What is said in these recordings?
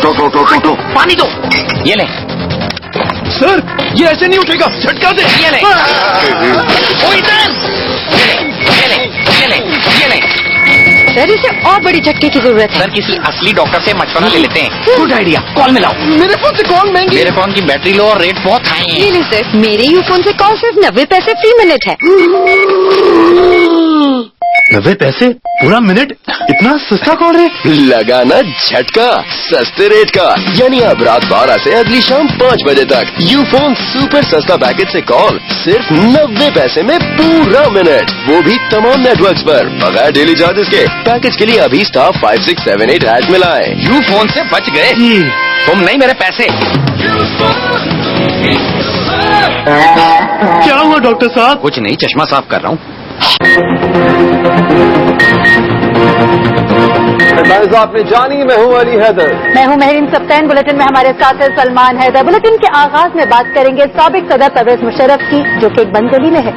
उठो, पानी दो। ये ले सर, ये ऐसे नहीं उठेगा, झटका दे। ये ले, ओ इधर, ये ले, ये ले, ये ले। सर, इसे और बड़ी झटके की जरूरत है। सर, किसी असली डॉक्टर से मशवरा ले लेते हैं। गुड आइडिया, कॉल मिलाओ। मेरे फोन से कॉल महंगी। मेरे फोन की बैटरी लो और रेट बहुत हाई है। नहीं सर, मेरे यू फोन से कॉल सिर्फ 90 पैसे फी मिनट है। 90 पैसे पूरा मिनट? इतना सस्ता कॉल है? लगाना झटका सस्ते रेट का, यानी अब रात 12 से अगली शाम 5 बजे तक यूफोन सुपर सस्ता पैकेज से कॉल सिर्फ 90 पैसे में पूरा मिनट, वो भी तमाम नेटवर्क्स पर बगैर डेली चार्जेस के। पैकेज के लिए अभी *5678# मिलाएं। यू फोन से बच गए तुम, नहीं मेरे पैसे। क्या हुआ डॉक्टर साहब? कुछ नहीं, चश्मा साफ कर रहा हूँ। आपने जानी, मैं हूँ अली हैदर। मैं हूँ महरीन सप्तान। बुलेटिन में हमारे साथ है सलमान हैदर। बुलेटिन के आगाज में बात करेंगे साबिक सदर परवेज मुशर्रफ की, जो कि एक बंदगली में है।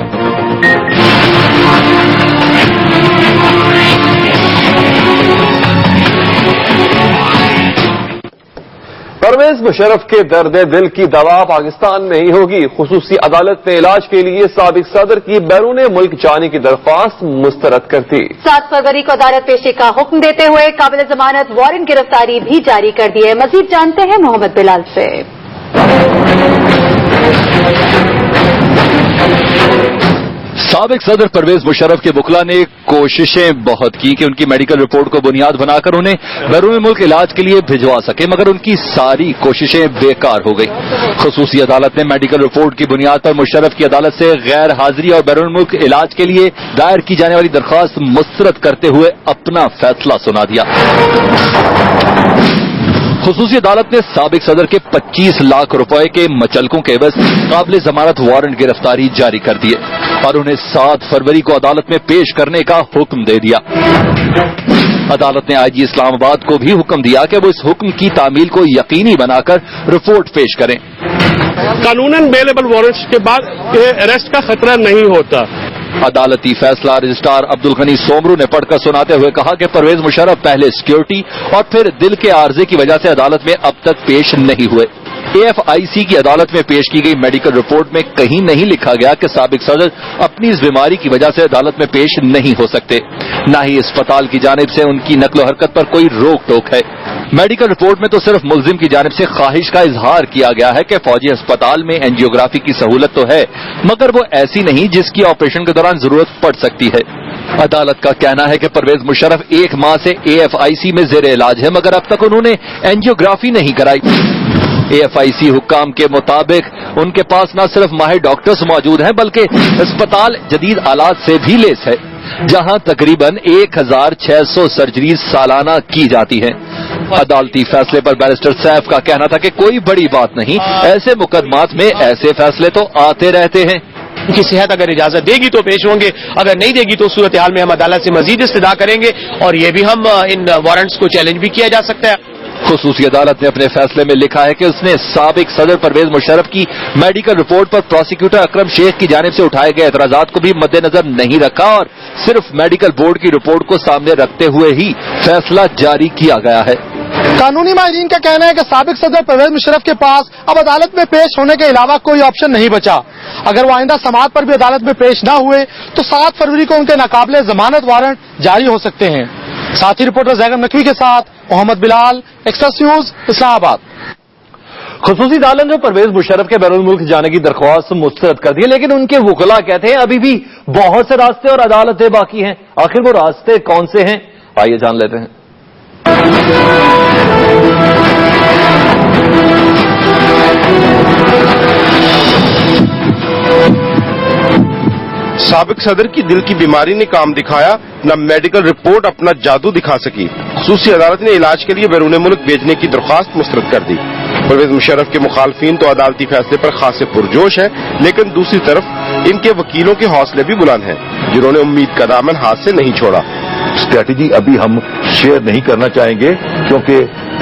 परवेज मुशर्रफ के दर्द दिल की दवा पाकिस्तान में ही होगी। खुसूसी अदालत ने इलाज के लिए साबिक सदर की बैरून मुल्क जाने की दरख्वास्त मुस्तरद कर दी। 7 फरवरी को अदालत पेशी का हुक्म देते हुए काबिल जमानत वारंट गिरफ्तारी भी जारी कर दी है। मजीद जानते हैं मोहम्मद बिलाल से। साबिक सदर परवेज मुशर्रफ के वकला ने कोशिशें बहुत की कि उनकी मेडिकल रिपोर्ट को बुनियाद बनाकर उन्हें बैरून मुल्क इलाज के लिए भिजवा सके, मगर उनकी सारी कोशिशें बेकार हो गई। खुसूसी अदालत ने मेडिकल रिपोर्ट की बुनियाद पर मुशर्रफ की अदालत से गैर हाजिरी और बैरून मुल्क इलाज के लिए दायर की जाने वाली दरख्वास्त मुस्तरद करते हुए अपना फैसला सुना दिया। खुसूसी अदालत ने साबिक सदर के 25 लाख रुपए के मचलकों के एवज काबिल जमानत वारंट गिरफ्तारी जारी कर दिए और उन्हें 7 फरवरी को अदालत में पेश करने का हुक्म दे दिया। अदालत ने आईजी इस्लामाबाद को भी हुक्म दिया कि वो इस हुक्म की तामील को यकीनी बनाकर रिपोर्ट पेश करें। कानूनन बेलेबल वारंट्स के बाद अरेस्ट का खतरा नहीं होता। अदालती फैसला रजिस्ट्रार अब्दुल गनी सोमरू ने पढ़कर सुनाते हुए कहा कि परवेज मुशर्रफ पहले सिक्योरिटी और फिर दिल के आर्जे की वजह से अदालत में अब तक पेश नहीं हुए। AFIC की अदालत में पेश की गई मेडिकल रिपोर्ट में कहीं नहीं लिखा गया कि साबिक सदर अपनी इस बीमारी की वजह से अदालत में पेश नहीं हो सकते, न ही अस्पताल की जानिब से उनकी नकलो हरकत पर कोई रोक टोक है। मेडिकल रिपोर्ट में तो सिर्फ मुल्जिम की जानिब से ख्वाहिश का इजहार किया गया है कि फौजी अस्पताल में एंजियोग्राफी की सहूलत तो है, मगर वो ऐसी नहीं जिसकी ऑपरेशन के दौरान जरूरत पड़ सकती है। अदालत का कहना है कि परवेज मुशर्रफ 1 माह से AFIC में जेर इलाज है, मगर अब तक उन्होंने एंजियोग्राफी नहीं कराई। AFIC हुक्काम के मुताबिक उनके पास न सिर्फ माहिर डॉक्टर्स मौजूद हैं, बल्कि अस्पताल जदीद आलात से भी लेस है, जहां तकरीबन 1600 सर्जरीज सालाना की जाती हैं। अदालती फैसले पर बैरिस्टर सैफ का कहना था कि कोई बड़ी बात नहीं, ऐसे मुकदमात में ऐसे फैसले तो आते रहते हैं। उनकी सेहत अगर इजाजत देगी तो पेश होंगे, अगर नहीं देगी तो सूरत हाल में हम अदालत से मजीद इस्तदा करेंगे और ये भी हम इन वारंट्स को चैलेंज भी किया जा सकता है। खुसूसी अदालत ने अपने फैसले में लिखा है कि उसने साबिक सदर परवेज मुशर्रफ की मेडिकल रिपोर्ट पर प्रोसिक्यूटर अकरम शेख की जानिब से उठाए गए एतराजात को भी मद्देनजर नहीं रखा और सिर्फ मेडिकल बोर्ड की रिपोर्ट को सामने रखते हुए ही फैसला जारी किया गया है। कानूनी माहिरीन का कहना है कि साबिक सदर परवेज मुशर्रफ के पास अब अदालत में पेश होने के अलावा कोई ऑप्शन नहीं बचा। अगर वो आइंदा समाअत पर भी अदालत में पेश न हुए तो 7 फरवरी को उनके नाकाबिले जमानत वारंट जारी हो सकते हैं। साथी रिपोर्टर जैगम नकवी के साथ मोहम्मद बिलाल, एक्सप्रेस न्यूज, इस्लामाबाद। खुसूसी अदालत ने परवेज मुशर्रफ के बैरून मुल्क जाने की दरख्वास्त मुस्तरद कर दी, लेकिन उनके वकला कहते हैं अभी भी बहुत से रास्ते और अदालतें बाकी हैं। आखिर वो रास्ते कौन से हैं, आइए जान लेते हैं। साबिक सदर की दिल की बीमारी ने काम दिखाया, न मेडिकल रिपोर्ट अपना जादू दिखा सकी। खुसूसी अदालत ने इलाज के लिए बैरून मुल्क भेजने की दरख्वास्त मुस्तरद कर दी। परवेज मुशर्रफ के मुखालफिन तो अदालती फैसले पर खासे पुरजोश हैं, लेकिन दूसरी तरफ इनके वकीलों के हौसले भी बुलंद हैं, जिन्होंने उम्मीद का दामन हाथ से नहीं छोड़ा। स्ट्रैटेजी अभी हम शेयर नहीं करना चाहेंगे, क्योंकि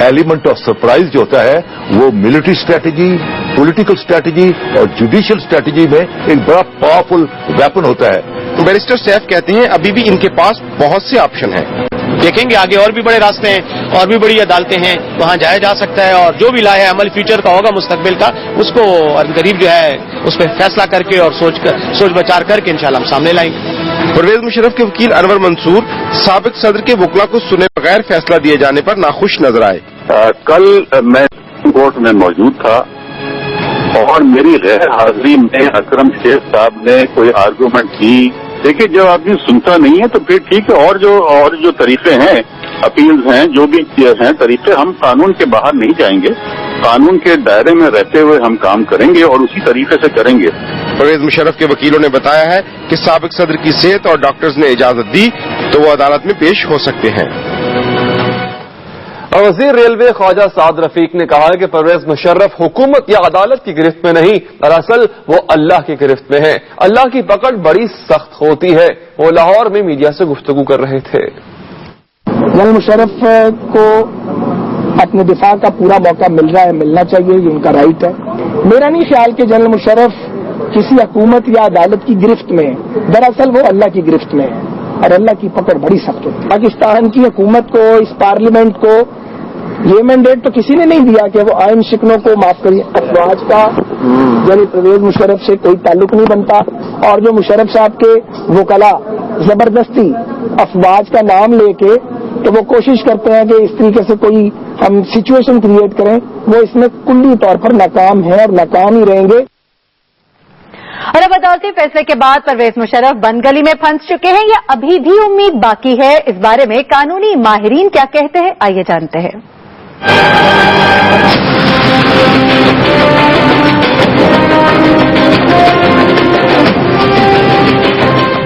एलिमेंट ऑफ सरप्राइज जो होता है वो मिलिट्री स्ट्रैटेजी, पॉलिटिकल स्ट्रैटेजी और जुडिशियल स्ट्रैटेजी में एक बड़ा पावरफुल वेपन होता है। बैरिस्टर सैफ कहते हैं अभी भी इनके पास बहुत से ऑप्शन हैं। देखेंगे आगे और भी बड़े रास्ते हैं और भी बड़ी अदालतें हैं, वहां जाया जा सकता है और जो भी लाए अमल फ्यूचर का होगा मुस्तकबिल का उसको करीब जो है उस पर फैसला करके और सोच विचार करके इंशाल्लाह हम सामने लाएंगे। परवेज मुशर्रफ के वकील अनवर मंसूर साबिक सदर के वकला को सुने बगैर फैसला दिए जाने पर नाखुश नजर आए। कल मैं कोर्ट में मौजूद था और मेरी गैर हाजिरी में अकरम शेख साहब ने कोई आर्गूमेंट की। देखिए, जब आदमी सुनता नहीं है तो फिर ठीक है, और जो तरीके हैं, अपील्स हैं, जो भी हैं तरीके, हम कानून के बाहर नहीं जाएंगे, कानून के दायरे में रहते हुए हम काम करेंगे और उसी तरीके से करेंगे। परवेज मुशर्रफ के वकीलों ने बताया है कि साबिक सदर की सेहत और डॉक्टर्स ने इजाजत दी तो वो अदालत में पेश हो सकते हैं। वजीर रेलवे ख्वाजा साद रफीक ने कहा है कि परवेज मुशर्रफ हुकूमत या अदालत की गिरफ्त में नहीं, दरअसल वो अल्लाह की गिरफ्त में है। अल्लाह की पकड़ बड़ी सख्त होती है। वो लाहौर में मीडिया से गुफ्तगू कर रहे थे। जनरल मुशर्रफ को अपने दिफा का पूरा मौका मिल रहा है, मिलना चाहिए, ये उनका राइट है। मेरा नहीं ख्याल कि जनरल मुशर्रफ किसी हुकूमत या अदालत की गिरफ्त में है, दरअसल वो अल्लाह की गिरफ्त में है और अल्लाह की पकड़ बड़ी सख्त होती है। पाकिस्तान की हुकूमत को, इस पार्लियामेंट को ये मैंडेट तो किसी ने नहीं दिया कि वो आइन शिकनों को माफ करिए। अफवाज का यानी परवेज मुशर्रफ से कोई ताल्लुक नहीं बनता और जो मुशर्रफ साहब के वकला जबरदस्ती अफवाज का नाम लेके तो वो कोशिश करते हैं कि इस तरीके से कोई हम सिचुएशन क्रिएट करें, वो इसमें कुल्ली तौर पर नाकाम है और नाकाम ही रहेंगे। और अब अदालती फैसले के बाद परवेज मुशर्रफ बंद गली में फंस चुके हैं या अभी भी उम्मीद बाकी है? इस बारे में कानूनी माहिरीन क्या कहते हैं, आइए जानते हैं।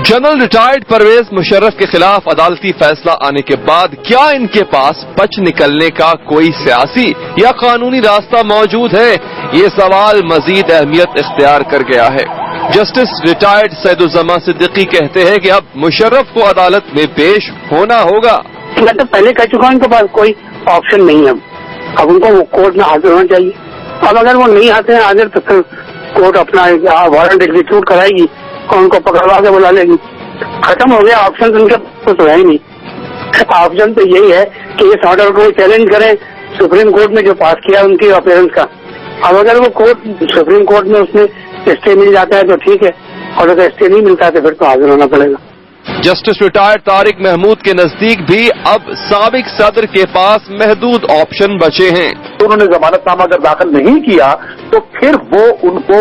जनरल रिटायर्ड परवेज मुशर्रफ के खिलाफ अदालती फैसला आने के बाद क्या इनके पास बच निकलने का कोई सियासी या कानूनी रास्ता मौजूद है? ये सवाल मजीद अहमियत इख्तियार कर गया है। जस्टिस रिटायर्ड सैदुज्जमा सिद्दीकी कहते हैं कि अब मुशर्रफ को अदालत में पेश होना होगा। मैं तो पहले कह चुका हूं, उनके पास कोई ऑप्शन नहीं है। अब उनको वो कोर्ट में हाजिर होना चाहिए। अब अगर वो नहीं आते हैं हाजिर तो फिर कोर्ट अपना वारंट एग्जीक्यूट कराएगी और उनको पकड़वा के बुला लेगी। खत्म हो गया, ऑप्शन उनके पास तो है ही नहीं। ऑप्शन तो यही है कि इस ऑर्डर को चैलेंज करें सुप्रीम कोर्ट में जो पास किया उनकी अपीयरेंस का। अब अगर वो कोर्ट सुप्रीम कोर्ट में उसमें स्टे मिल जाता है तो ठीक है, और अगर स्टे नहीं मिलता है तो फिर तो हाजिर होना पड़ेगा। जस्टिस रिटायर्ड तारिक महमूद के नजदीक भी अब साबिक सदर के पास महदूद ऑप्शन बचे हैं। तो उन्होंने जमानतनामा अगर दाखिल नहीं किया तो फिर वो उनको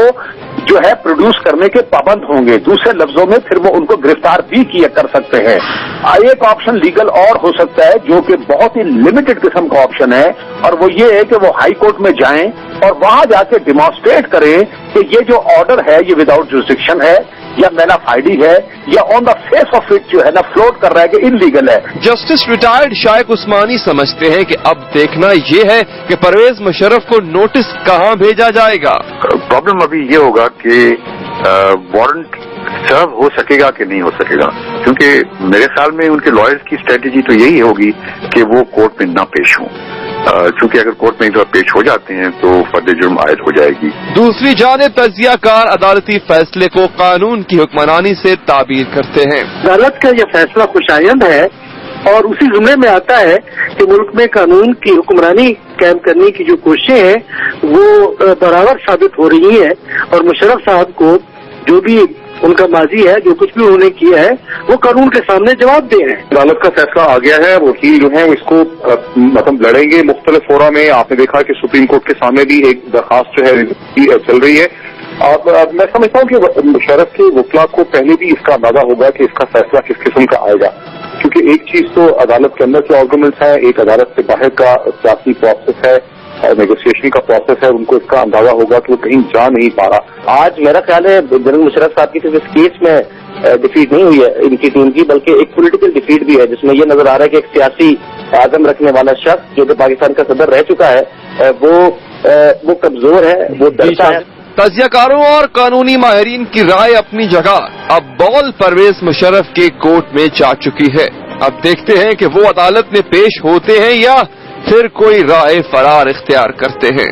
जो है प्रोड्यूस करने के पाबंद होंगे। दूसरे लफ्जों में फिर वो उनको गिरफ्तार भी किया कर सकते हैं। एक ऑप्शन लीगल और हो सकता है जो कि बहुत ही लिमिटेड किस्म का ऑप्शन है, और वो ये है कि वो हाई कोर्ट में जाएं और वहां जाके डिमॉन्स्ट्रेट करें कि ये जो ऑर्डर है ये विदाउट जुरिस्डिक्शन है या मैना फाइडी है या on the face of it जो है ना फ्लोट कर रहा है कि इनलीगल है। जस्टिस रिटायर्ड शाइक उस्मानी समझते हैं कि अब देखना ये है कि परवेज मुशर्रफ को नोटिस कहां भेजा जाएगा। प्रॉब्लम अभी ये होगा कि वारंट सर्व हो सकेगा कि नहीं हो सकेगा, क्योंकि मेरे ख्याल में उनके लॉयर्स की स्ट्रेटेजी तो यही होगी कि वो कोर्ट में ना पेश हों, क्योंकि अगर कोर्ट में एक बार पेश हो जाते हैं तो फर्द जुर्म आयद हो जाएगी। दूसरी जानिब तजियाकार अदालती फैसले को कानून की हुक्मरानी से ताबीर करते हैं। अदालत का यह फैसला खुशायंद है और उसी जुमरे में आता है कि मुल्क में कानून की हुक्मरानी कायम करने की जो कोशिशें हैं वो बराबर साबित हो रही है और मुशर्रफ साहब को जो भी उनका माजी है, जो कुछ भी उन्होंने किया है, वो कानून के सामने जवाब दे रहे हैं। अदालत का फैसला आ गया है, वकील जो है इसको मतलब लड़ेंगे मुख्तलिफ फोरा में। आपने देखा कि सुप्रीम कोर्ट के सामने भी एक दरखास्त जो है चल रही है। और मैं समझता हूँ कि मुशर्रफ के वकला को पहले भी इसका अंदाजा होगा कि इसका फैसला किस किस्म का आएगा, क्योंकि एक चीज तो अदालत के अंदर के आर्गूमेंट्स है, एक अदालत से बाहर का सियासी प्रोसेस है और नेगोशिएशन का प्रोसेस है। उनको इसका अंदाजा होगा कि वो कहीं जा नहीं पा रहा। आज मेरा ख्याल है जनरल मुशर्रफ साहब की सिर्फ इस केस में डिफीट नहीं हुई है इनकी टीम की, बल्कि एक पॉलिटिकल डिफीट भी है, जिसमें ये नजर आ रहा है कि एक सियासी आजम रखने वाला शख्स जो कि पाकिस्तान का सदर रह चुका है वो कमजोर है, वो डरता है। तजियाकारों और कानूनी माहिरीन की राय अपनी जगह, अब बॉल परवेज मुशर्रफ के कोर्ट में जा चुकी है। अब देखते हैं कि वो अदालत में पेश होते हैं या फिर कोई राय फरार इख्तियार करते हैं।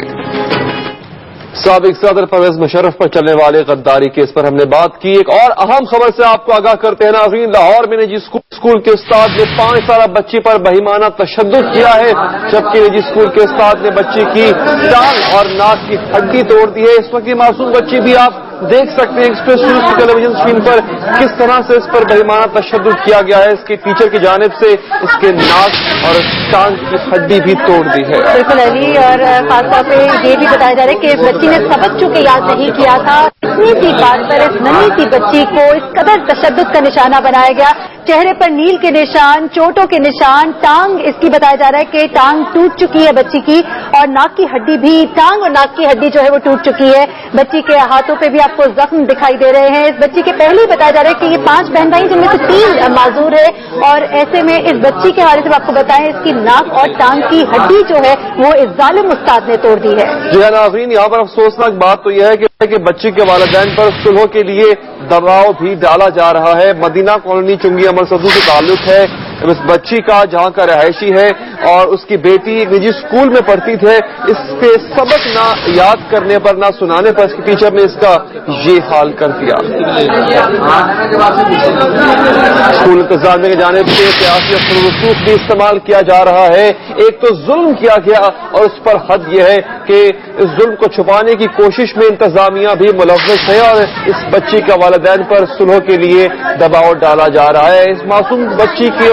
سابق صدر پرویز مشرف پر چلنے والے غداری کیس پر ہم نے بات کی. ایک اور اہم خبر سے آپ کو آگاہ کرتے ہیں ناظرین. لاہور میں نجی اسکول کے استاد نے 5 سالہ بچی پر بہیمانہ تشدد کیا ہے, جبکہ نجی اسکول کے استاد نے بچی کی ٹانگ اور ناک کی ہڈی توڑ دی ہے. اس وقت یہ معصوم بچی بھی آپ دیکھ سکتے ہیں ایکسپریس نیوز کی ٹیلی ویژن اسکرین پر کس طرح سے اس پر بہیمانہ تشدد کیا گیا ہے. اس کے ٹیچر کی جانب سے اس کے ناک اور ٹانگ کی ہڈی بھی توڑ دی ہے. بالکل علی, اور خاص طور پہ یہ بھی بتایا جا رہا ہے کہ اس بچی نے سبق چونکہ یاد نہیں کیا تھا, اتنی سی بات پر اس ننھی سی بچی کو اس قدر تشدد کا نشانہ بنایا گیا. چہرے پر نیل کے نشان, چوٹوں کے نشان, ٹانگ اس کی بتایا جا رہا ہے کہ ٹانگ ٹوٹ چکی ہے بچی کی, اور ناک کی ہڈی بھی, ٹانگ اور ناک کی ہڈی جو ہے وہ ٹوٹ چکی ہے. بچی کے ہاتھوں پہ بھی آپ کو زخم دکھائی دے رہے ہیں. اس بچی کے پہلے ہی بتایا جا رہا ہے کہ یہ 5 بہن بھائی جن میں سے 3 معذور ہے, اور ایسے میں اس بچی کے حوالے سے آپ کو بتائیں اس کی ناک اور ٹانگ کی ہڈی جو ہے وہ اس ظالم استاد نے توڑ دی ہے. جی ہاں ناظرین, یہاں پر افسوسناک بات تو یہ ہے کہ بچی کے والدین پر صلح کے لیے دباؤ بھی ڈالا جا رہا ہے. مدینہ کالونی چنگی امر سدو سے تعلق ہے اس بچی کا, جہاں کا رہائشی ہے, اور اس کی بیٹی ایک نجی اسکول میں پڑھتی تھے. اس کے سبق نہ یاد کرنے پر, نہ سنانے پر اس کی ٹیچر نے اس کا یہ حال کر دیا. اسکول انتظامیہ کی جانب سے سیاسی اثر و رسوخ بھی استعمال کیا جا رہا ہے. ایک تو ظلم کیا گیا, اور اس پر حد یہ ہے کہ اس ظلم کو چھپانے کی کوشش میں انتظامیہ بھی ملوث ہے, اور اس بچی کا والدین پر صلح کے لیے دباؤ ڈالا جا رہا ہے. اس معصوم بچی کی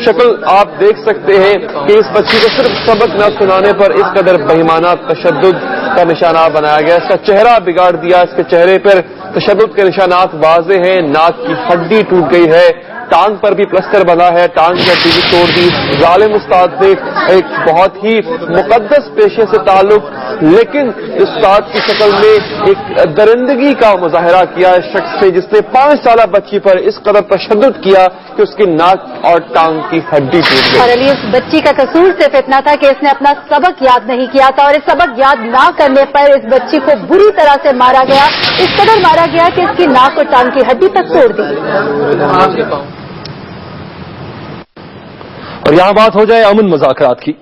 شکل آپ دیکھ سکتے ہیں کہ اس بچی کو صرف سبق نہ سنانے پر اس قدر بہیمانہ تشدد کا نشانہ بنایا گیا. اس کا چہرہ بگاڑ دیا, اس کے چہرے پر تشدد کے نشانات واضح ہیں. ناک کی ہڈی ٹوٹ گئی ہے, ٹانگ پر بھی پلسٹر بنا ہے, ٹانگ کی ہڈی بھی توڑ دی. ظالم استاد نے ایک بہت ہی مقدس پیشے سے تعلق, لیکن استاد کی شکل میں ایک درندگی کا مظاہرہ کیا اس شخص سے جس نے 5 سالہ بچی پر اس قدر تشدد کیا کہ اس کی ناک اور ٹانگ کی ہڈی ٹوٹ گئی. اور علی, اس بچی کا قصور صرف اتنا تھا کہ اس نے اپنا سبق یاد نہیں کیا تھا, اور اس سبق یاد نہ کرنے پر اس بچی کو بری طرح سے مارا گیا. اس قدر مارا گیا کہ اس کی ناک اور ٹانگ کی ہڈی تک توڑ دی. اور یہاں بات ہو جائے امن مذاکرات کی.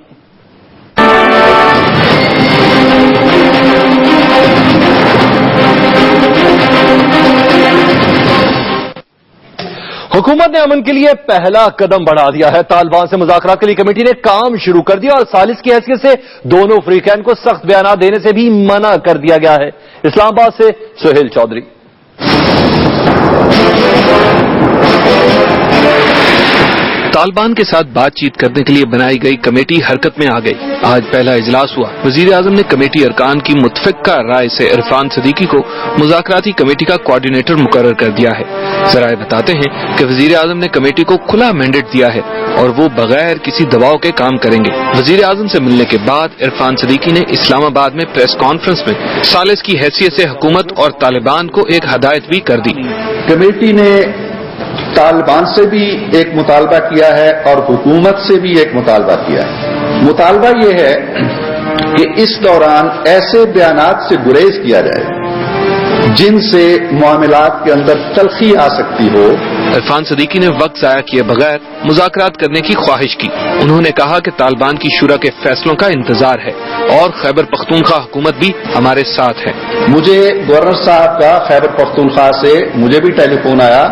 حکومت نے امن کے لیے پہلا قدم بڑھا دیا ہے. طالبان سے مذاکرات کے لیے کمیٹی نے کام شروع کر دیا, اور ثالث کی حیثیت سے دونوں فریقین کو سخت بیانات دینے سے بھی منع کر دیا گیا ہے. اسلام آباد سے سہیل چودھری. طالبان کے ساتھ بات چیت کرنے کے لیے بنائی گئی کمیٹی حرکت میں آ گئی. آج پہلا اجلاس ہوا. وزیر اعظم نے کمیٹی ارکان کی متفقہ رائے سے عرفان صدیقی کو مذاکراتی کمیٹی کا کوآرڈینیٹر مقرر کر دیا ہے. ذرائع بتاتے ہیں کہ وزیر اعظم نے کمیٹی کو کھلا مینڈیٹ دیا ہے اور وہ بغیر کسی دباؤ کے کام کریں گے. وزیر اعظم سے ملنے کے بعد عرفان صدیقی نے اسلام آباد میں پریس کانفرنس میں ثالث کی حیثیت سے حکومت اور طالبان کو ایک ہدایت بھی کر دی. کمیٹی نے طالبان سے بھی ایک مطالبہ کیا ہے اور حکومت سے بھی ایک مطالبہ کیا ہے. مطالبہ یہ ہے کہ اس دوران ایسے بیانات سے گریز کیا جائے جن سے معاملات کے اندر تلخی آ سکتی ہو. عرفان صدیقی نے وقت ضائع کیے بغیر مذاکرات کرنے کی خواہش کی. انہوں نے کہا کہ طالبان کی شورا کے فیصلوں کا انتظار ہے اور خیبر پختونخوا حکومت بھی ہمارے ساتھ ہے. مجھے گورنر صاحب کا خیبر پختونخوا سے مجھے بھی ٹیلی فون آیا.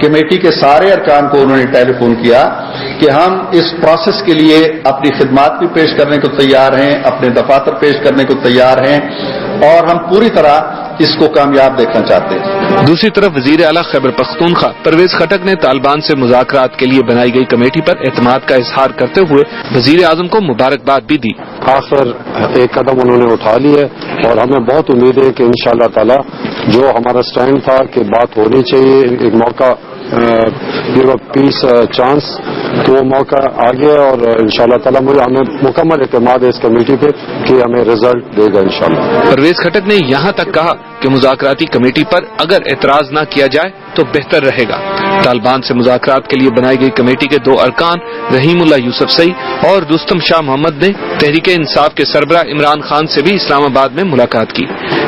کمیٹی کے سارے ارکان کو انہوں نے ٹیلی فون کیا کہ ہم اس پروسیس کے لیے اپنی خدمات بھی پیش کرنے کو تیار ہیں, اپنے دفاتر پیش کرنے کو تیار ہیں, اور ہم پوری طرح اس کو کامیاب دیکھنا چاہتے ہیں. دوسری طرف وزیر اعلیٰ خیبر پختونخوا پرویز خٹک نے طالبان سے مذاکرات کے لیے بنائی گئی کمیٹی پر اعتماد کا اظہار کرتے ہوئے وزیر اعظم کو مبارکباد بھی دی. آخر ایک قدم انہوں نے اٹھا لی ہے اور ہمیں بہت امید ہے کہ انشاءاللہ تعالی جو ہمارا سٹینڈ تھا کہ بات ہونی چاہیے, ایک موقع گیو اے پیس چانس, تو وہ موقع آ گیا اور انشاءاللہ تعالی ہمیں مکمل اعتماد ہے اس کمیٹی پہ کہ ہمیں رزلٹ دے گا انشاءاللہ. پرویز خٹک نے یہاں تک کہا کہ مذاکراتی کمیٹی پر اگر اعتراض نہ کیا جائے تو بہتر رہے گا. طالبان سے مذاکرات کے لیے بنائی گئی کمیٹی کے 2 ارکان رحیم اللہ یوسف سئی اور رستم شاہ محمد نے تحریک انصاف کے سربراہ عمران خان سے بھی اسلام آباد میں ملاقات کی.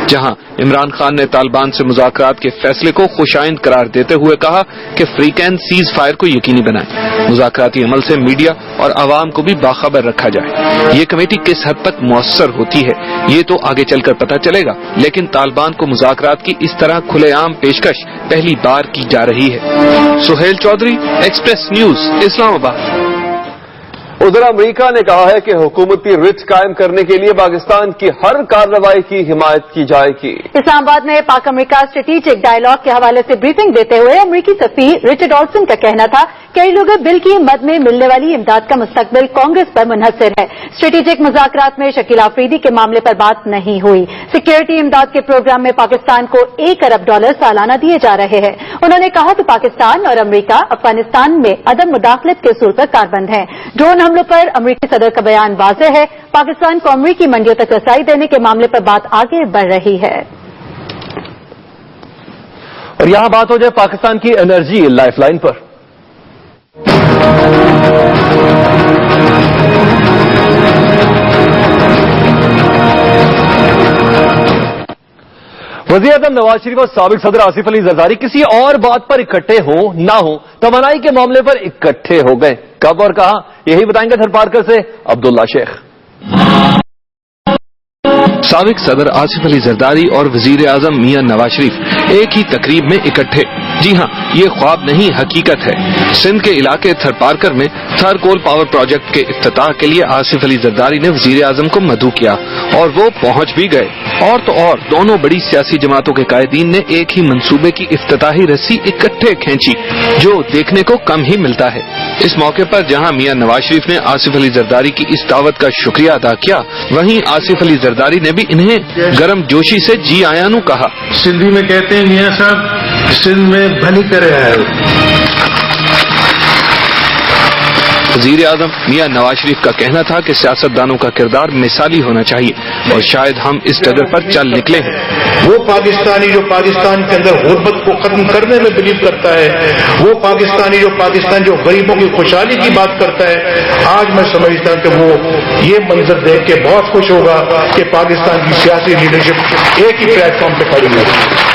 जहां इमरान खान ने तालिबान से मुज़ाकरात के फैसले को खुशाइंद करार देते हुए कहा कि फ्रीक्वेंट सीज फायर को यकीनी बनाएं, मुज़ाकराती अमल से मीडिया और आवाम को भी बाखबर रखा जाए। ये कमेटी किस हद तक मुअस्सर होती है ये तो आगे चलकर पता चलेगा, लेकिन तालिबान को मुज़ाकरात की इस तरह खुलेआम पेशकश पहली बार की जा रही है। Suhail Chaudhry, Express News, Islamabad. उधर अमेरिका ने कहा है कि हुकूमती रिट कायम करने के लिए पाकिस्तान की हर कार्रवाई की हिमायत की जाएगी। इस्लामाबाद में पाक अमेरिका स्ट्रेटेजिक डायलॉग के हवाले से ब्रीफिंग देते हुए अमेरिकी सफीर रिचर्ड ऑल्सन का कहना था कई लोग बिल की मद में मिलने वाली इमदाद का मुस्तकबिल कांग्रेस पर मुनहसर है। स्ट्रेटेजिक मुज़ाकरात में शकील आफरीदी के मामले पर बात नहीं हुई। सिक्योरिटी इमदाद के प्रोग्राम में पाकिस्तान को $1 अरब सालाना दिए जा रहे हैं। उन्होंने कहा कि पाकिस्तान और अमेरिका अफगानिस्तान में अदम मुदाखलत के उसूल पर कारबंद हैं। ड्रोन हमलों पर अमेरिकी सदर का बयान वाज़ेह है। पाकिस्तान को अमेरिकी मंडियों तक रसाई देने के मामले पर बात आगे बढ़ रही है। और यहां बात हो जाए पाकिस्तान की एनर्जी लाइफलाइन पर। वज़ीर आज़म नवाज शरीफ और साबिक सदर आसिफ अली जरदारी किसी और बात पर इकट्ठे हों ना हो, तवानाई के मामले पर इकट्ठे हो गए। कब और कहां, यही बताएंगे थरपारकर से अब्दुल्ला शेख। साबिक सदर आसिफ अली जरदारी और वजीर आजम मियां नवाज शरीफ एक ही तकरीब में इकट्ठे। जी हां, ये ख्वाब नहीं हकीकत है। सिंध के इलाके थरपारकर में थर कोल पावर प्रोजेक्ट के इफ्तिताह के लिए आसिफ अली जरदारी ने वजीर आजम को मदऊ किया और वो पहुंच भी गए। और तो और दोनों बड़ी सियासी जमातों के कायदीन ने एक ही मंसूबे की इफ्तिताही रस्सी इकट्ठे खींची, जो देखने को कम ही मिलता है। इस मौके पर जहां मियां नवाज शरीफ ने आसिफ अली जरदारी की इस दावत का शुक्रिया अदा किया, वहीं आसिफ अली जरदारी ने भी इन्हें गर्म जोशी से जी आयानू कहा। सिंधी में कहते हैं मियां साहब सिंध में भली करे आए। वजीर आजम मियां नवाज शरीफ का कहना था कि सियासतदानों का किरदार मिसाली होना चाहिए और शायद हम इस डगर पर चल निकले हैं। वो पाकिस्तानी जो पाकिस्तान के अंदर गुर्बत को खत्म करने में बिलीव करता है, वो पाकिस्तानी जो गरीबों की खुशहाली की बात करता है, आज मैं समझता हूं कि वो ये मंजर देख के बहुत खुश होगा कि पाकिस्तान की सियासी लीडरशिप एक ही प्लेटफॉर्म पे खड़ी है।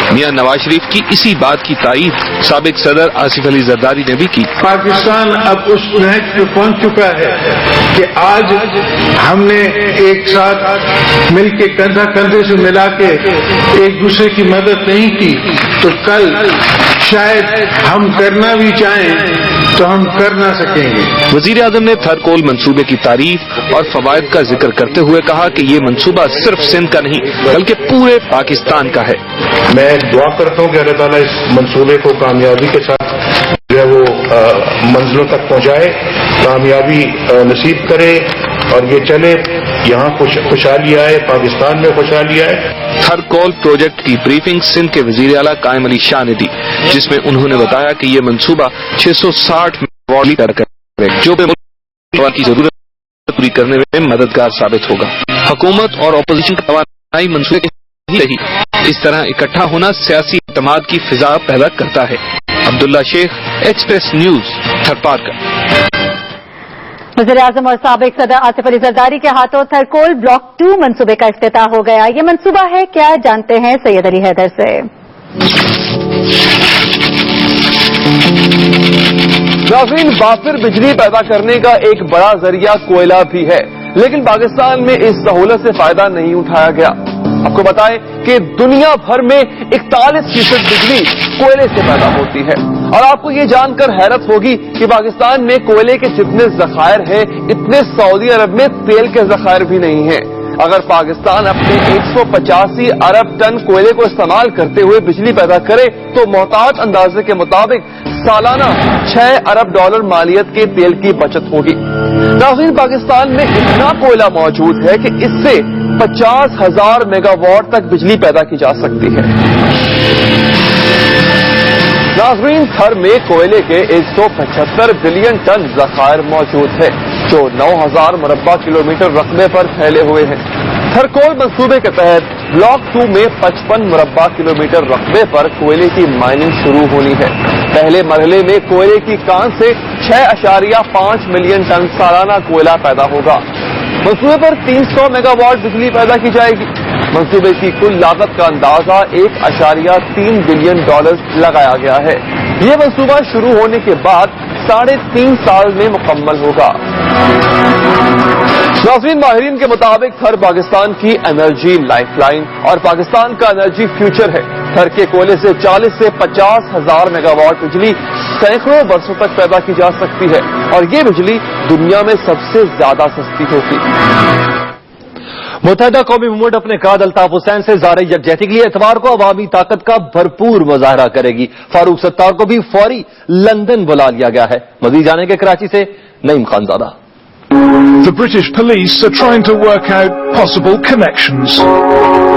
मियां नवाज शरीफ की इसी बात की तारीफ साबिक सदर आसिफ अली जरदारी ने भी की। पाकिस्तान अब उस नहज पे पहुंच चुका है कि आज हमने एक साथ मिलके कंधा कंधे से मिला के एक दूसरे की मदद नहीं की, तो कल शायद हम करना भी चाहें तो हम कर ना सकेंगे। वजीर आजम ने थर कोल मंसूबे की तारीफ और फवायद का जिक्र करते हुए कहा कि ये मंसूबा सिर्फ सिंध का नहीं बल्कि पूरे पाकिस्तान का है। मैं दुआ करता हूं कि अल्लाह ताला इस मंसूबे को कामयाबी के साथ जो है वो मंजिलों तक पहुंचाए, कामयाबी नसीब करे और ये चले, यहाँ खुशहाली आए, पाकिस्तान में खुशहाली आए। थर कोल प्रोजेक्ट की ब्रीफिंग सिंध के वजीर आला कायम अली शाह ने दी, जिसमें उन्होंने बताया कि ये मंसूबा 660 मेगावाट करेगा, जो मुल्क की जरूरत पूरी करने में मददगार साबित होगा। हुकूमत और अपोजिशन का तवानाई मंसूबे रही, इस तरह इकट्ठा होना सियासी इत्तेमाद की फिजा पैदा करता है। Abdullah Sheikh, Express News, Tharparkar. वज़ीर आज़म और साबिक सदर आसिफ अली जरदारी के हाथों थरकोल ब्लॉक 2 मंसूबे का इफ्तिताह हो गया। ये मंसूबा है क्या, जानते हैं सैयद अली हैदर से। नाज़रीन, बाफिर बिजली पैदा करने का एक बड़ा जरिया कोयला भी है, लेकिन पाकिस्तान में इस सहूलत से फायदा नहीं उठाया गया। आपको बताएं कि दुनिया भर में 41% बिजली कोयले से पैदा होती है और आपको ये जानकर हैरत होगी कि पाकिस्तान में कोयले के जितने जखायर हैं, इतने सऊदी अरब में तेल के जखायर भी नहीं हैं। अगर पाकिस्तान अपने 185 अरब टन कोयले को इस्तेमाल करते हुए बिजली पैदा करे तो मोहतात अंदाजे के मुताबिक सालाना $6 अरब मालियत के तेल की बचत होगी। नाज़रीन, पाकिस्तान में इतना कोयला मौजूद है कि इससे 50,000 मेगावाट तक बिजली पैदा की जा सकती है। नाज़रीन, थर में कोयले के 175 बिलियन टन जखायर मौजूद है, जो 9,000 मुरब्बा किलोमीटर रकबे पर फैले हुए हैं। थरकोल मंसूबे के तहत ब्लॉक 2 में 55 मुरब्बा किलोमीटर रकबे पर कोयले की माइनिंग शुरू होनी है। पहले मरहले में कोयले की कान से 6.5 मिलियन टन सालाना कोयला पैदा होगा। मंसूबे पर 300 मेगावाट बिजली पैदा की जाएगी। منصوبے کی کل لاگت کا اندازہ $1.3 بلین لگایا گیا ہے۔ یہ منصوبہ شروع ہونے کے بعد 3.5 سال میں مکمل ہوگا۔ ناظرین، ماہرین کے مطابق تھر پاکستان کی انرجی لائف لائن اور پاکستان کا انرجی فیوچر ہے۔ تھر کے کوئلے سے 40 سے 50 ہزار میگا واٹ بجلی سینکڑوں برسوں تک پیدا کی جا سکتی ہے اور یہ بجلی دنیا میں سب سے زیادہ سستی ہوگی۔ متحدہ قومی موومنٹ اپنے قائد الطاف حسین سے اظہار یکجہتی کے لیے اتوار کو عوامی طاقت کا بھرپور مظاہرہ کرے گی۔ فاروق ستار کو بھی فوری لندن بلا لیا گیا ہے۔ مزید جانے کے کراچی سے نعیم Khanzada. The British police are trying to work out possible connections,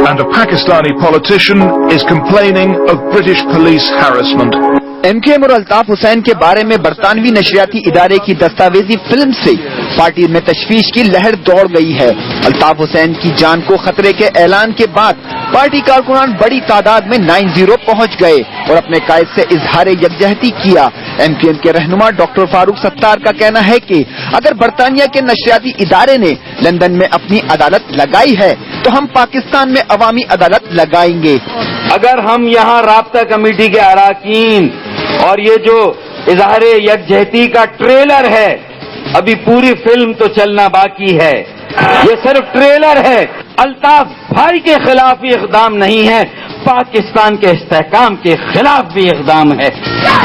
and a Pakistani politician is complaining of British police harassment. M Q M اور الطاف حسین کے بارے میں برطانوی نشریاتی ادارے کی دستاویزی فلم سے پارٹی میں تشویش کی لہر دوڑ گئی ہے۔ الطاف حسین کی جان کو خطرے کے اعلان کے بعد پارٹی کارکنان بڑی تعداد میں 90 پہنچ گئے اور اپنے قائد سے اظہار یکجہتی کیا۔ ایم کیو ایم کے رہنما ڈاکٹر فاروق ستار کا کہنا ہے کہ اگر برطانیہ کے نشریاتی ادارے نے لندن میں اپنی عدالت لگائی ہے تو ہم پاکستان میں عوامی عدالت لگائیں گے۔ اگر ہم یہاں رابطہ کمیٹی کے اراکین اور یہ جو اظہار یکجہتی کا ٹریلر ہے، ابھی پوری فلم تو چلنا باقی ہے، یہ صرف ٹریلر ہے۔ الطاف بھائی کے خلاف یہ اقدام نہیں ہے، پاکستان کے استحکام کے خلاف بھی اقدام ہے۔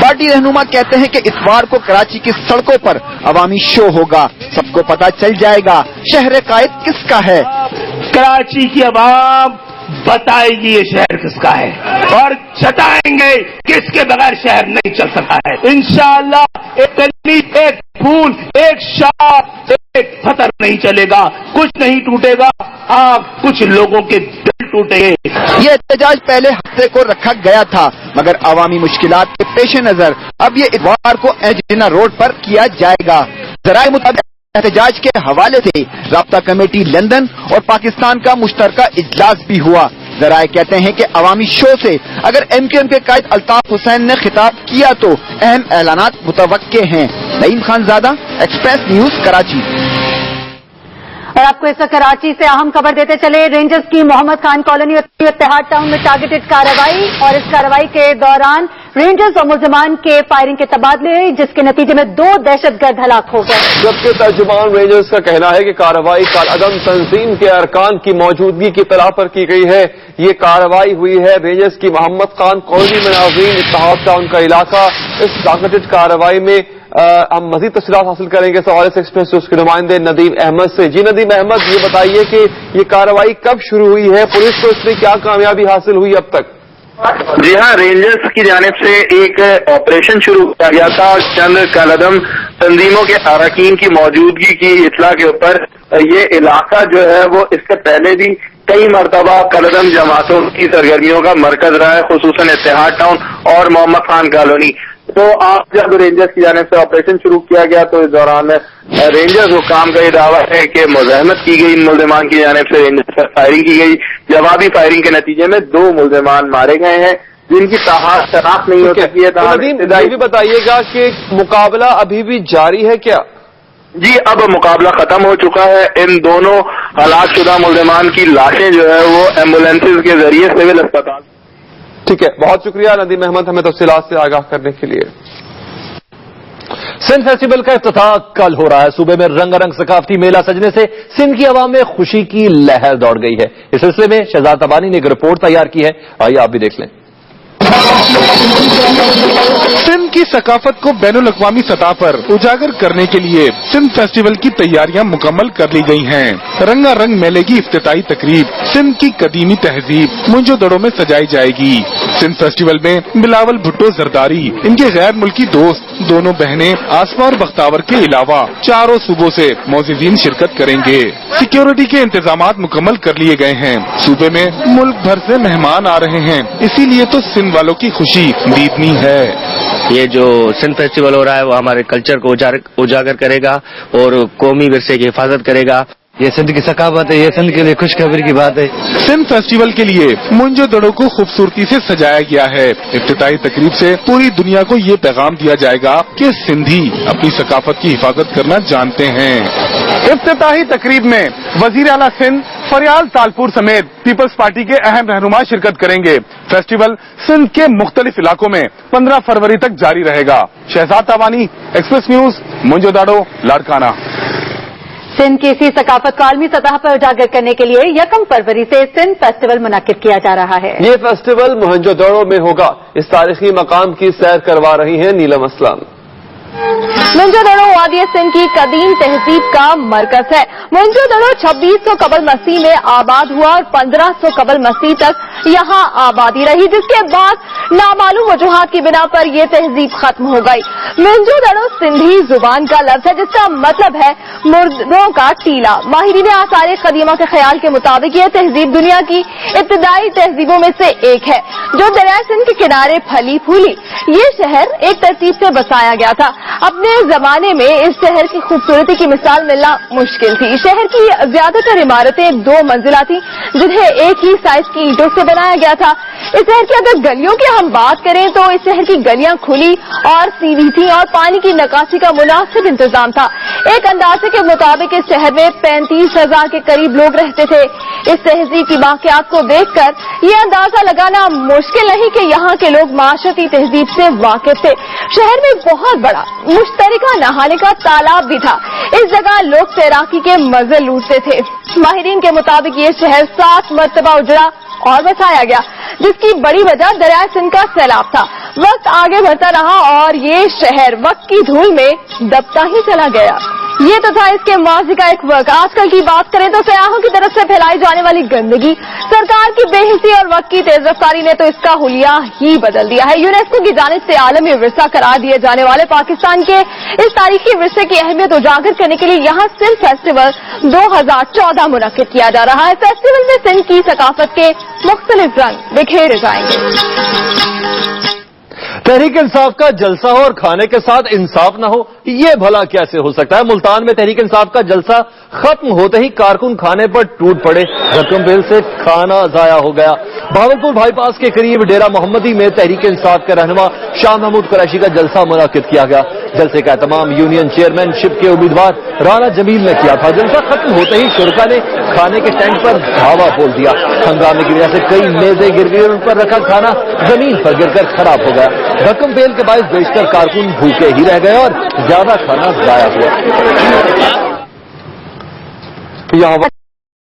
پارٹی رہنما کہتے ہیں کہ اتوار کو کراچی کی سڑکوں پر عوامی شو ہوگا، سب کو پتہ چل جائے گا شہر قائد کس کا ہے۔ کراچی کی عوام بتائے گی یہ شہر کس کا ہے اور چٹائیں گے کس کے بغیر شہر نہیں چل سکتا ہے۔ انشاءاللہ ایک گلی، ایک پھول، ایک شاخ، ایک پتھر نہیں چلے گا، کچھ نہیں ٹوٹے گا، ہاں کچھ لوگوں کے دل ٹوٹے گے۔ یہ احتجاج پہلے ہفتے کو رکھا گیا تھا مگر عوامی مشکلات کے پیش نظر اب یہ اتوار کو ایجنٹینا روڈ پر کیا جائے گا۔ ذرائع مطابق احتجاج کے حوالے سے رابطہ کمیٹی لندن اور پاکستان کا مشترکہ اجلاس بھی ہوا۔ ذرائع کہتے ہیں کہ عوامی شو سے اگر ایم کیو ایم کے قائد الطاف حسین نے خطاب کیا تو اہم اعلانات متوقع ہیں۔ نعیم خانزادہ، ایکسپریس نیوز، کراچی۔ اور آپ کو اس وقت کراچی سے اہم خبر دیتے چلے، رینجرز کی محمد خان کالونی اور اتحاد ٹاؤن میں ٹارگیٹڈ کارروائی، اور اس کارروائی کے دوران رینجرز اور ملزمان کے فائرنگ کے تبادلے جس کے نتیجے میں 2 دہشت گرد ہلاک ہو گئے۔ جبکہ ترجمان رینجرز کا کہنا ہے کہ کارروائی کالعدم تنظیم کے ارکان کی موجودگی کی اطلاع پر کی گئی ہے۔ یہ کارروائی ہوئی ہے رینجرز کی محمد خان کالونی میں، ناظرین اتحاد ٹاؤن کا علاقہ۔ اس ٹارگیٹڈ کارروائی میں ہم مزید تفصیلات حاصل کریں گے اس حوالے سے ایکسپریس نیوز کے نمائندے ندیم احمد سے۔ جی ندیم احمد، یہ بتائیے کہ یہ کارروائی کب شروع ہوئی ہے، پولیس کو اس میں کیا کامیابی حاصل ہوئی اب تک؟ جی ہاں، رینجرز کی جانب سے ایک آپریشن شروع کیا گیا تھا چند کالعدم تنظیموں کے اراکین کی موجودگی کی اطلاع کے اوپر۔ یہ علاقہ جو ہے وہ اس سے پہلے بھی کئی مرتبہ کالعدم جماعتوں کی سرگرمیوں کا مرکز رہا ہے، خصوصاً اتحاد ٹاؤن اور محمد خان کالونی۔ تو آج جب رینجرز کی جانب سے آپریشن شروع کیا گیا تو اس دوران رینجرز حکام کا یہ دعویٰ ہے کہ مزاحمت کی گئی، ملزمان کی جانب سے رینجرز پر فائرنگ کی گئی۔ جوابی فائرنگ کے نتیجے میں 2 ملزمان مارے گئے ہیں جن کی شناخت نہیں ہو سکی ہے۔ ندیم، یہ بھی بتائیے گا کہ مقابلہ ابھی بھی جاری ہے کیا؟ جی، اب مقابلہ ختم ہو چکا ہے۔ ان دونوں ہلاک شدہ ملزمان کی لاشیں جو ہے وہ ایمبولینسز کے ذریعے سول اسپتال۔ ٹھیک ہے، بہت شکریہ ندیم احمد ہمیں تفصیلات سے آگاہ کرنے کے لیے۔ سندھ فیسٹیول کا افتتاح کل ہو رہا ہے۔ صوبے میں رنگ رنگ ثقافتی میلہ سجنے سے سندھ کی عوام میں خوشی کی لہر دوڑ گئی ہے۔ اس سلسلے میں شہزاد تبانی نے ایک رپورٹ تیار کی ہے، آئیے آپ بھی دیکھ لیں۔ سندھ کی ثقافت کو بین الاقوامی سطح پر اجاگر کرنے کے لیے سندھ فیسٹیول کی تیاریاں مکمل کر لی گئی ہیں۔ رنگا رنگ میلے کی افتتاحی تقریب سندھ کی قدیمی تہذیب منجو دڑوں میں سجائی جائے گی۔ سندھ فیسٹیول میں بلاول بھٹو زرداری، ان کے غیر ملکی دوست، دونوں بہنیں آسما اور بختاور کے علاوہ 4 صوبوں سے معززین شرکت کریں گے۔ سیکیورٹی کے انتظامات مکمل کر لیے گئے ہیں۔ صوبے میں ملک بھر سے مہمان آ رہے ہیں، اسی لیے تو سندھ والوں کی خوشی دیدنی ہے۔ یہ جو سندھ فیسٹیول ہو رہا ہے وہ ہمارے کلچر کو اجاگر کرے گا اور قومی ورثے کی حفاظت کرے گا۔ یہ سندھ کی ثقافت ہے، یہ سندھ کے لیے خوشخبری کی بات ہے۔ سندھ فیسٹیول کے لیے منجو دڑوں کو خوبصورتی سے سجایا گیا ہے۔ افتتاحی تقریب سے پوری دنیا کو یہ پیغام دیا جائے گا کہ سندھی اپنی ثقافت کی حفاظت کرنا جانتے ہیں۔ افتتاحی تقریب میں وزیر اعلیٰ سندھ फरियाल तालपुर समेत पीपल्स पार्टी के अहम रहनुमा शिरकत करेंगे। फेस्टिवल सिंध के मुख्तलिफ इलाकों में 15 फरवरी तक जारी रहेगा। Shahzad Tavani, Express News, Moenjodaro, Larkana. सिंध की इसी सकाफत को आलमी सतह पर उजागर करने के लिए 1 फरवरी से सिंध फेस्टिवल मुनाकिद किया जा रहा है। ये फेस्टिवल मोहनजोदड़ो में होगा। इस तारीखी मकाम की सैर करवा रही हैं नीलम असलम। मोहनजोदड़ो वादी सिंध की कदीम तहजीब का मरकज है। मोहनजोदड़ो 2600 कबल मसीह में आबाद हुआ और 1500 कबल मसीह तक यहाँ आबादी रही, जिसके बाद नामालूम वजूहात की बिना पर यह तहजीब खत्म हो गई। मोहनजोदड़ो सिंधी जुबान का लफ्ज है जिसका मतलब है मुर्दों का टीला। माहिरीन आसार कदीमा के ख्याल के मुताबिक यह तहजीब दुनिया की इब्तदाई तहजीबों में से एक है जो दरिया सिंध के किनारे फली फूली। ये शहर एक तरतीब से बसाया गया था। अपने जमाने में इस शहर की खूबसूरती की मिसाल मिलना मुश्किल थी। शहर की ज्यादातर इमारतें 2 मंजिला थी जिन्हें एक ही साइज की ईंटों से बनाया गया था। इस शहर की अगर गलियों की हम बात करें तो इस शहर की गलियां खुली और सीधी थी और पानी की निकासी का मुनासिब इंतजाम था। एक अंदाजे के मुताबिक इस शहर में 35,000 के करीब लोग रहते थे। इस तहजीब की बाक़ियात को देखकर ये अंदाजा लगाना मुश्किल नहीं कि यहाँ के लोग माशरती तहजीब से वाकिफ थे। शहर में एक बहुत बड़ा मुश्तरका नहाने का तालाब भी था। इस जगह लोग तैराकी के मजे लूटते थे। माहिरीन के मुताबिक ये शहर 7 मरतबा उजड़ा और बसाया गया, जिसकी बड़ी वजह दरिया सिंध का सैलाब था। वक्त आगे बढ़ता रहा और ये शहर वक्त की धूल में दबता ही चला गया। ये तो था इसके माजी का एक वक्त। आजकल की बात करें तो सयाहों की तरफ से फैलाई जाने वाली गंदगी, सरकार की बेहिसी और वक्त की तेज रफ्तारी ने तो इसका हुलिया ही बदल दिया है। यूनेस्को की जानिब से आलमी विरसा करार दिए जाने वाले पाकिस्तान के इस तारीखी विरसे की अहमियत उजागर करने के लिए यहाँ सिंध फेस्टिवल 2014 मुनक्किद किया जा रहा है। फेस्टिवल में सिंध की सकाफत के मुख्तलिफ रंग बिखेरे जाएंगे। तहरीक इंसाफ का जलसा हो और खाने के साथ इंसाफ न हो, ये भला कैसे हो सकता है। मुल्तान में तहरीक इंसाफ का जलसा खत्म होते ही कारकुन खाने पर टूट पड़े। रकम बेल से खाना जाया हो गया। भावलपुर बाईपास के करीब डेरा मोहम्मदी में तहरीक इंसाफ के रहनुमा शाह महमूद कुरैशी का जलसा मुनाकिद किया गया। जलसे का एहतमाम यूनियन चेयरमैनशिप के उम्मीदवार राना जमील ने किया था। जलसा खत्म होते ही शुरका ने खाने के टैंक पर धावा बोल दिया। हंगामे की वजह से कई मेजें गिर गई और उन पर रखा खाना जमीन पर गिरकर खराब हो गया। रकम बेल के बायस बेचकर कारकुन भूखे ही रह गए और ज्यादा खाना जाया हुआ।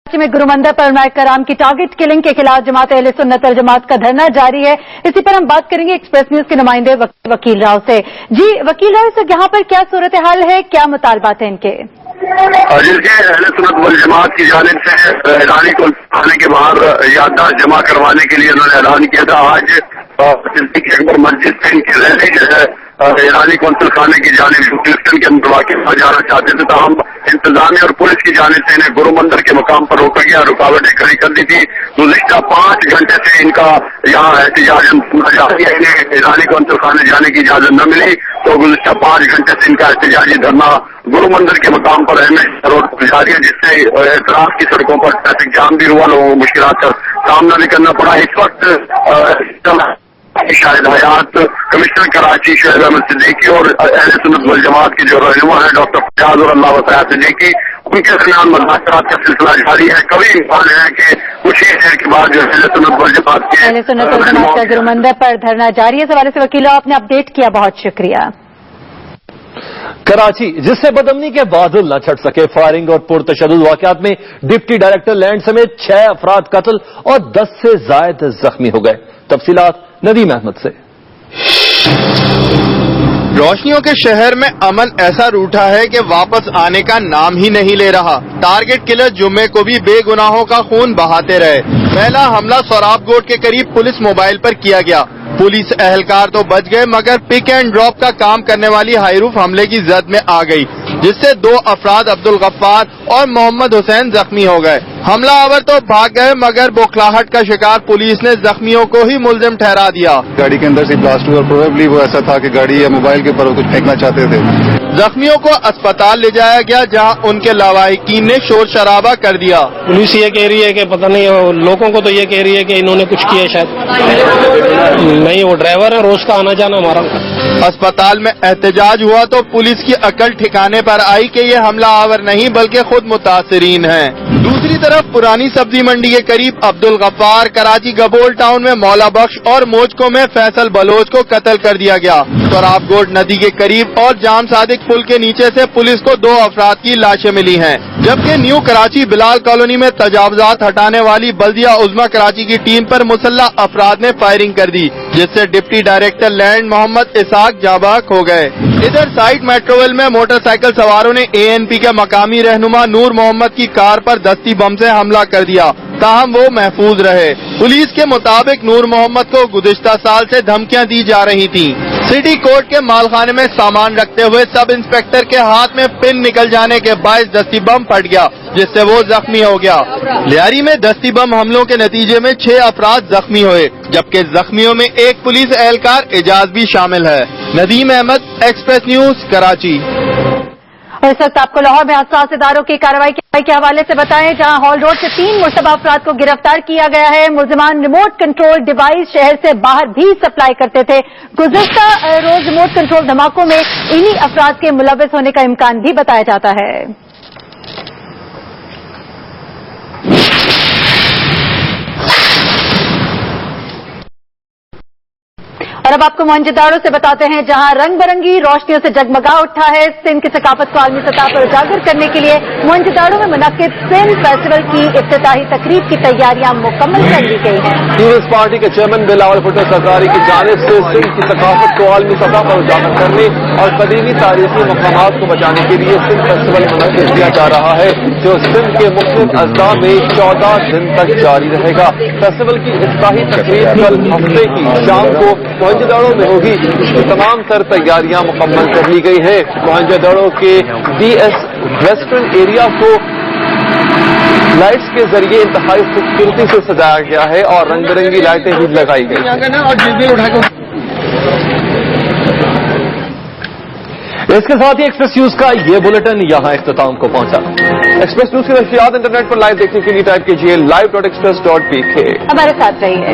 में गुरु मंदिर पर उलमाए कराम की टारगेट किलिंग के खिलाफ जमात अहले सुन्नत वल जमात का धरना जारी है। इसी पर हम बात करेंगे एक्सप्रेस न्यूज के नुमाइंदे वकील राव से। जी वकील राव, सर यहाँ पर क्या सूरत हाल है, क्या मुतालबात है इनके? जिनके अहले सुन्नत वल जमात की जानिब से ऐलानी को थाने के बाहर याददाश्त जमा करवाने के लिए उन्होंने ऐलान किया था। आज सिद्दीक अकबर मस्जिद से इनकी रैली जो है ईरानी कौंसिल खाने की जानिब के अंदर वाक़ हो जाना चाहते थे, तो हम इंतजामिया और पुलिस की जानिब से इन्हें गुरु मंदिर के मकाम पर रोका गया, रुकावटें खड़ी कर दी थी। गुज़िश्ता 5 घंटे से इनका यहाँ एहतजाज जारी है। इन्हें ईरानी कौंसिल खाने जाने की इजाजत न मिली तो गुज़िश्ता 5 घंटे से इनका एहतजाजी धरना गुरु मंदिर के मकाम पर रोड पर जारी है, जिससे एतराफ की सड़कों पर ट्रैफिक जाम भी हुआ, लोगों को मुश्किलात का सामना भी करना पड़ा। इस वक्त शाहिद हयात, कमिश्नर कराची शोएब अहमद सिद्दीकी और अहले सुन्नत वल जमात के जो रहनुमा है डॉक्टर फयाज और अल्लाह वफ़या सिद्दीकी, उनके दरमियान मुज़ाकरात का सिलसिला जारी है। कभी इम्कान है कि कुछ ही देर के बाद जो अहले सुन्नत वल जमात के अहले सुन्नत वल जमात का गुरु मंदिर पर धरना जारी है। इस हवाले से वकील आपने अपडेट किया, बहुत शुक्रिया। कराची, जिससे बदअमनी के बादल न छट सके। फायरिंग और पुरतशद्दुद वाक़यात में डिप्टी डायरेक्टर लैंड समेत 6 अफराद कत्ल और 10 से ज़ायद जख्मी हो गए। तफसीलात नदीम अहमद से। रोशनियों के शहर में अमन ऐसा रूठा है कि वापस आने का नाम ही नहीं ले रहा। टारगेट किलर जुम्मे को भी बेगुनाहों का खून बहाते रहे। पहला हमला सोराब गोट के करीब पुलिस मोबाइल पर किया गया। पुलिस एहलकार तो बच गए मगर पिक एंड ड्रॉप का काम करने वाली हाईरूफ हमले की जद में आ गई, जिससे 2 अफराद अब्दुल गफ्फार और मोहम्मद हुसैन जख्मी हो गए। हमलावर तो भाग गए मगर बौखलाहट का शिकार पुलिस ने जख्मियों को ही मुल्जिम ठहरा दिया। गाड़ी के अंदर से ब्लास्ट हुआ, प्रोबेबली वो ऐसा था कि गाड़ी या मोबाइल के ऊपर कुछ फेंकना चाहते थे। जख्मियों को अस्पताल ले जाया गया, जहां उनके लवाहिकीन ने शोर शराबा कर दिया। पुलिस ये कह रही है कि पता नहीं, लोगों को तो ये कह रही है कि इन्होंने कुछ किया शायद। नहीं, वो ड्राइवर है, रोज का आना जाना हमारा। अस्पताल में एहतजाज हुआ तो पुलिस की अकल ठिकाने पर आई कि ये हमलावर नहीं बल्कि खुद मुतासिरीन हैं। दूसरी तरफ पुरानी सब्जी मंडी के करीब अब्दुल गफ्फार, कराची गबोल टाउन में मौला बख्श और मोजको में फैसल बलोच को कत्ल कर दिया गया। सोराबगोट नदी के करीब और जाम सादिक पुल के नीचे से पुलिस को 2 अफराद की लाशें मिली हैं, जबकि न्यू कराची बिलाल कॉलोनी में तजावुजात हटाने वाली बल्दिया उज़्मा कराची की टीम पर मुसल्लह अफराद ने फायरिंग कर दी, जिससे deputy director land Mohammad Ishaq जाबाक हो गए। इधर साइड मेट्रोवेल में मोटरसाइकिल सवारों ने ANP के मकामी रहनुमा नूर मोहम्मद की कार पर दस्ती बम से हमला कर दिया, ताहम वो महफूज रहे। पुलिस के मुताबिक नूर मोहम्मद को गुज़िश्ता साल से धमकियां दी जा रही थीं। सिटी कोर्ट के मालखाने में सामान रखते हुए सब इंस्पेक्टर के हाथ में पिन निकल जाने के बायस दस्ती बम फट गया, जिससे वो जख्मी हो गया। लियारी में दस्ती बम हमलों के नतीजे में 6 अफराद जख्मी हुए, जबकि जख्मियों में एक पुलिस एहलकार एजाज भी शामिल है। Nadeem Ahmed, Express News, Karachi. और इस वक्त आपको लाहौर में हसास इदारों की कार्रवाई के हवाले से बताएं, जहां हॉल रोड से 3 मुश्तबा अफराद को गिरफ्तार किया गया है। मुलजिमान रिमोट कंट्रोल डिवाइस शहर से बाहर भी सप्लाई करते थे। गुज़िश्ता रोज रिमोट कंट्रोल धमाकों में इन्हीं अफराद के मुलव्विस होने का इम्कान भी बताया जाता है। और अब आपको मोहनजोदाड़ो से बताते हैं, जहां रंग बिरंगी रोशनियों से जगमगा उठा है। सिंध की सकाफत को आलमी सतह पर उजागर करने के लिए मोहनजोदाड़ो में मुनक्किद सिंध फेस्टिवल की इफ्तिताही तकरीब की तैयारियां मुकम्मल कर ली गई हैं। पीपल्स पार्टी के चेयरमैन बिलावल भुट्टो सरकारी की जानिब से सिंध की सकाफत को आलमी सतह पर उजागर करने और कदीमी तारीखी मकामात को बचाने के लिए सिंध फेस्टिवल मुनक्किद किया जा रहा है, जो सिंध के मुख्तलिफ अजला में 14 दिन तक जारी रहेगा। फेस्टिवल की इफ्तिताही तकरीब कल हफ्ते की शाम को मोहनजोदाड़ो में होगी। तमाम तर तैयारियां मुकम्मल कर ली गई हैं। मोहनजोदाड़ो के DS वेस्टर्न एरिया को लाइट्स के जरिए इंतहाई खूबसूरती से सजाया गया है और रंग बिरंगी लाइटें भी लगाई गई। इसके साथ ही एक्सप्रेस न्यूज का ये बुलेटिन यहाँ इख्तिताम को पहुंचा। एक्सप्रेस न्यूज की नशरियात इंटरनेट पर लाइव देखने के लिए टाइप कीजिए live.express.pk। हमारे साथ रहिए।